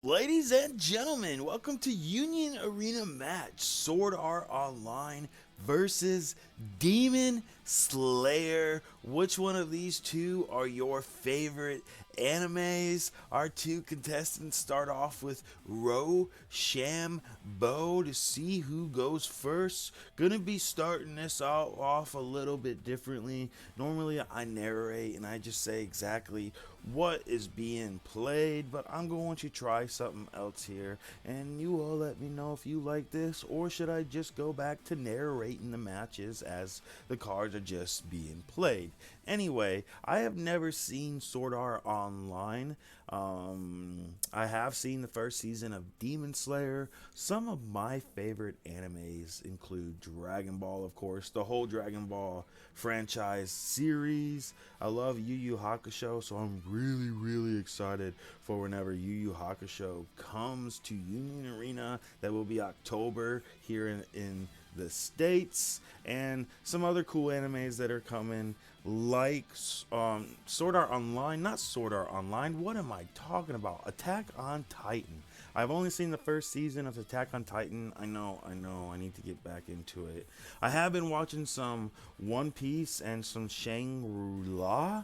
Ladies and gentlemen, welcome to Union Arena Match Sword Art Online versus Demon Slayer. Which one of these two are your favorite animes? Our two contestants start off with Ro Sham Bo to see who goes first. Gonna be starting this off a little bit differently. Normally I narrate and I just say exactly what is being played, but I'm going to try something else here, and you all let me know if you like this, or should I just go back to narrating the matches as the cards are just being played. Anyway, I have never seen Sword Art Online. I have seen the first season of Demon Slayer. Some of my favorite animes include Dragon Ball, of course, the whole Dragon Ball franchise series. I love Yu Yu Hakusho, so I'm really excited for whenever Yu Yu Hakusho comes to Union Arena. That will be October here in the States, and some other cool animes that are coming, like Sword Art Online. Not Sword Art Online. What am I talking about? Attack on Titan. I've only seen the first season of Attack on Titan. I know. I need to get back into it. I have been watching some One Piece and some Shangri-La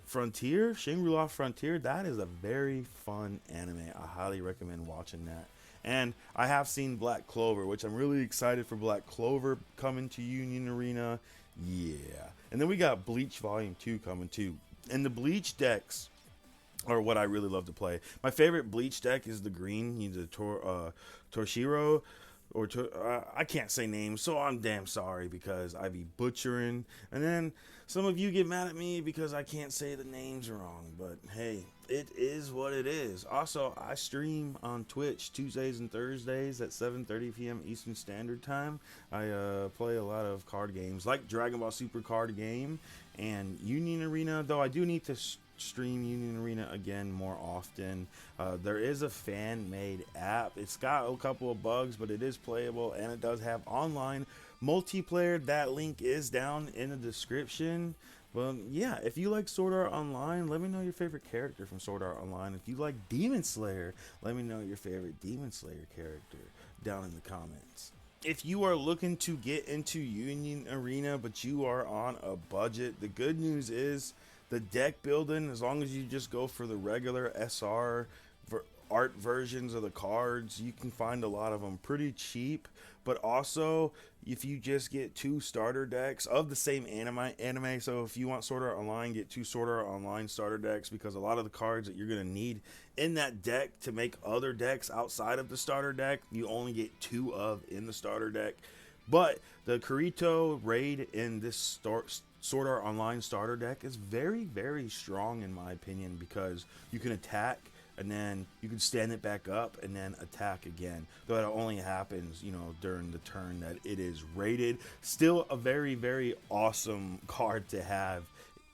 Frontier. Shangri-La Frontier. That is a very fun anime. I highly recommend watching that. And I have seen Black Clover, which I'm really excited for Black Clover coming to Union Arena. Yeah. And then we got Bleach Volume 2 coming too. And the Bleach decks are what I really love to play. My favorite Bleach deck is the green. He's a Torshiro I can't say names, so I'm damn sorry because I be butchering. And then some of you get mad at me because I can't say the names wrong, but hey, it is what it is. Also, I stream on Twitch Tuesdays and Thursdays at 7:30 p.m. Eastern Standard Time. I play a lot of card games like Dragon Ball Super Card Game and Union Arena, though I do need to stream Union Arena again more often. There is a fan made app. It's got a couple of bugs, but it is playable and it does have online multiplayer. That link is down in the description. Well, yeah, if you like Sword Art Online, let me know your favorite character from Sword Art Online. If you like Demon Slayer, let me know your favorite Demon Slayer character down in the comments. If you are looking to get into Union Arena but you are on a budget, the good news is the deck building, as long as you just go for the regular SR art versions of the cards, you can find a lot of them pretty cheap. But also, if you just get two starter decks of the same anime, so if you want Sword Art Online, get two Sword Art Online starter decks, because a lot of the cards that you're going to need in that deck to make other decks outside of the starter deck, you only get two of in the starter deck. But the Kirito raid in this Sword Art Online starter deck is very strong in my opinion, because you can attack and then you can stand it back up and then attack again. Though it only happens, during the turn that it is rated. Still a very awesome card to have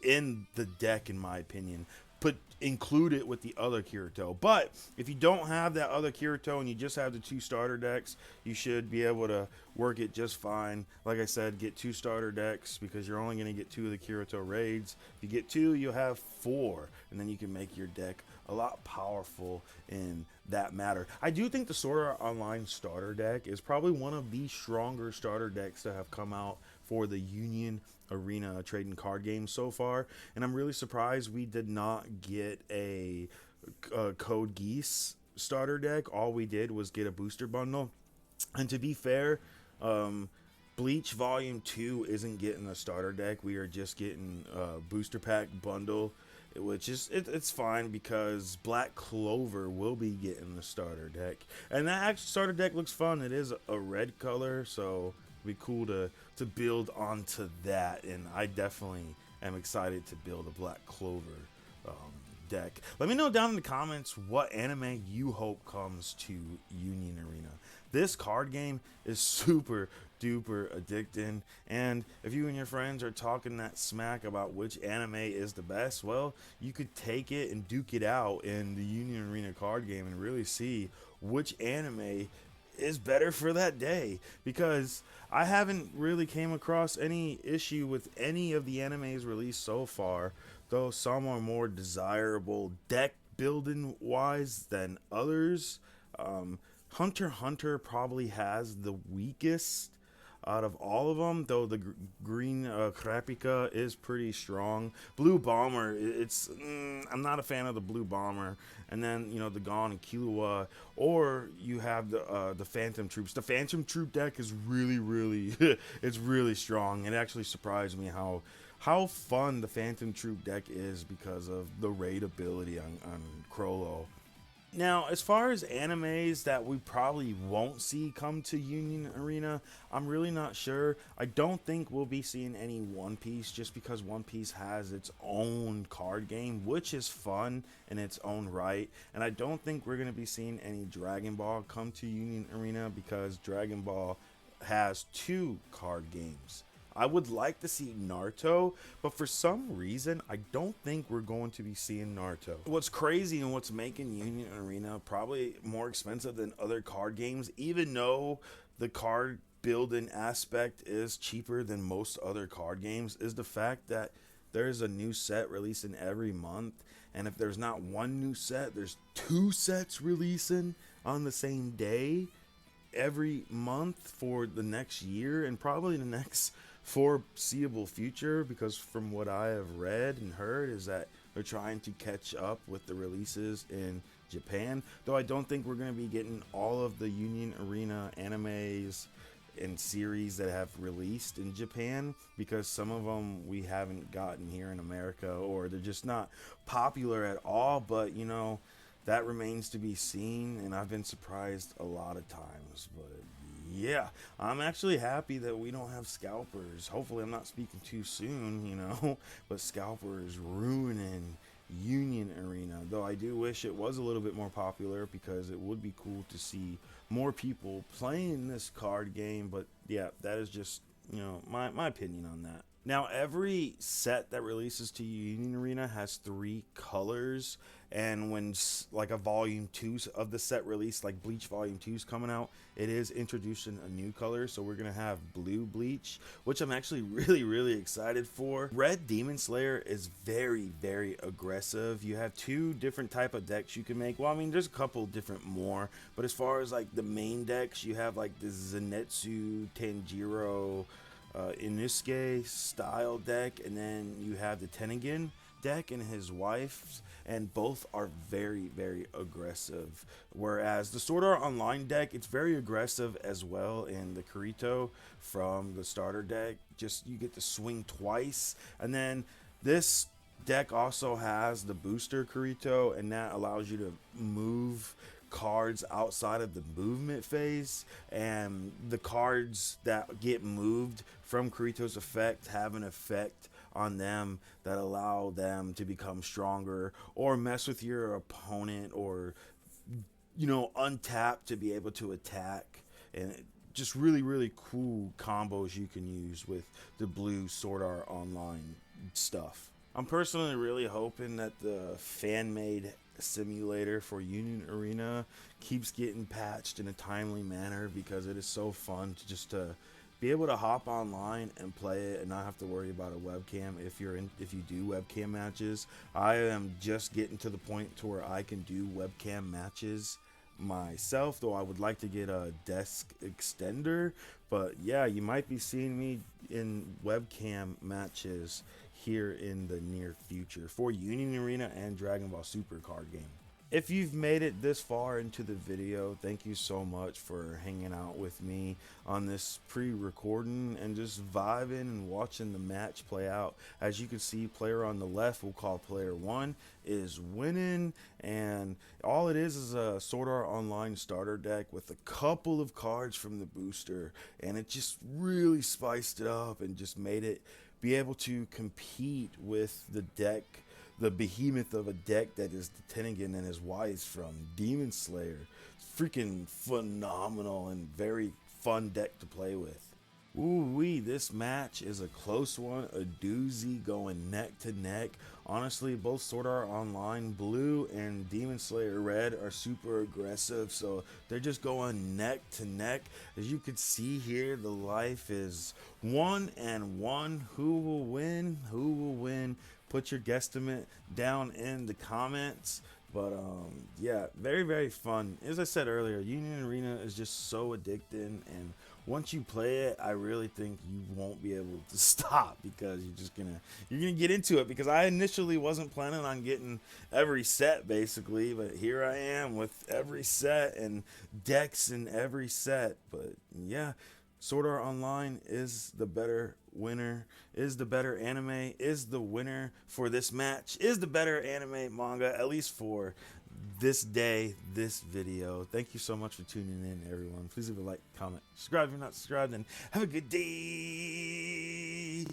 in the deck in my opinion. Include it with the other Kirito. But if you don't have that other Kirito and you just have the two starter decks, you should be able to work it just fine. Like I said, get two starter decks because you're only going to get two of the Kirito raids. If you get two, you'll have four, and then you can make your deck a lot powerful in that matter. I do think the Sword Art Online starter deck is probably one of the stronger starter decks that have come out for the Union Arena trading card game so far, and I'm really surprised we did not get a Code Geass starter deck. All we did was get a booster bundle, and to be fair, Bleach Volume 2 isn't getting a starter deck. We are just getting a booster pack bundle, which is it's fine because Black Clover will be getting the starter deck, and that actual starter deck looks fun. It is a red color, so it'd be cool to build onto that, and I definitely am excited to build a Black Clover um, deck. Let me know down in the comments what anime you hope comes to Union Arena. This card game is super duper addicting, and if you and your friends are talking that smack about which anime is the best, well, you could take it and duke it out in the Union Arena card game and really see which anime is better for that day, because I haven't really came across any issue with any of the animes released so far, though some are more desirable deck building wise than others. Hunter x Hunter probably has the weakest out of all of them, though the green Krapika is pretty strong. Blue Bomber, I'm not a fan of the Blue Bomber. And then the Gon and Killua, or you have the Phantom Troops. The Phantom Troop deck is really it's really strong. It actually surprised me how fun the Phantom Troop deck is because of the raid ability on Crollo. Now, as far as animes that we probably won't see come to Union Arena, I'm really not sure. I don't think we'll be seeing any One Piece, just because One Piece has its own card game, which is fun in its own right. And I don't think we're going to be seeing any Dragon Ball come to Union Arena, because Dragon Ball has 2 card games. I would like to see Naruto, but for some reason, I don't think we're going to be seeing Naruto. What's crazy and what's making Union Arena probably more expensive than other card games, even though the card building aspect is cheaper than most other card games, is the fact that there's a new set releasing every month. And if there's not one new set, there's 2 sets releasing on the same day every month for the next year, and probably the next foreseeable future, because from what I have read and heard is that they're trying to catch up with the releases in Japan. Though I don't think we're going to be getting all of the Union Arena animes and series that have released in Japan, because some of them we haven't gotten here in America, or they're just not popular at all. But that remains to be seen, and I've been surprised a lot of times. But yeah, I'm actually happy that we don't have scalpers. Hopefully I'm not speaking too soon, but scalpers ruining Union Arena. Though I do wish it was a little bit more popular, because it would be cool to see more people playing this card game. But yeah, that is just, my opinion on that. Now, every set that releases to Union Arena has 3 colors, and when like a volume 2 of the set release, like Bleach volume 2 is coming out, it is introducing a new color. So we're gonna have blue Bleach, which I'm actually really excited for. Red Demon Slayer is very aggressive. You have 2 different type of decks you can make. Well, I mean, there's a couple different more, but as far as like the main decks, you have like the Zenitsu Tanjiro Inosuke style deck, and then you have the Tengen deck and his wife's, and both are very aggressive. Whereas the Sword Art Online deck, it's very aggressive as well, and the Kirito from the starter deck, just you get to swing twice. And then this deck also has the booster Kirito, and that allows you to move cards outside of the movement phase, and the cards that get moved from Kirito's effect have an effect on them that allow them to become stronger, or mess with your opponent, or untap to be able to attack. And just really cool combos you can use with the blue Sword Art Online stuff. I'm personally really hoping that the fan-made simulator for Union Arena keeps getting patched in a timely manner, because it is so fun to just be able to hop online and play it and not have to worry about a webcam if you do webcam matches. I am just getting to the point to where I can do webcam matches myself, though I would like to get a desk extender. But yeah, you might be seeing me in webcam matches here in the near future for Union Arena and Dragon Ball Super card game. If you've made it this far into the video, thank you so much for hanging out with me on this pre-recording and just vibing and watching the match play out. As you can see, player on the left, we'll call player 1, is winning, and all it is a Sword Art Online starter deck with a couple of cards from the booster, and it just really spiced it up and just made it be able to compete with the deck, the behemoth of a deck that is the Tengen and his wife from Demon Slayer. Freaking phenomenal and very fun deck to play with. Ooh-wee, this match is a close one, a doozy, going neck to neck. Honestly, both Sword Art Online Blue and Demon Slayer Red are super aggressive, so they're just going neck to neck. As you can see here, the life is 1-1. Who will win? Who will win? Put your guesstimate down in the comments. But yeah, very very fun. As I said earlier, Union Arena is just so addicting, and once you play it, I really think you won't be able to stop because you're gonna get into it. Because I initially wasn't planning on getting every set basically, but here I am with every set and decks in every set. But yeah, Sword Art Online is the better winner, is the better anime, is the winner for this match, is the better anime manga, at least for this day, this video. Thank you so much for tuning in, everyone. Please leave a like, comment, subscribe if you're not subscribed, and have a good day.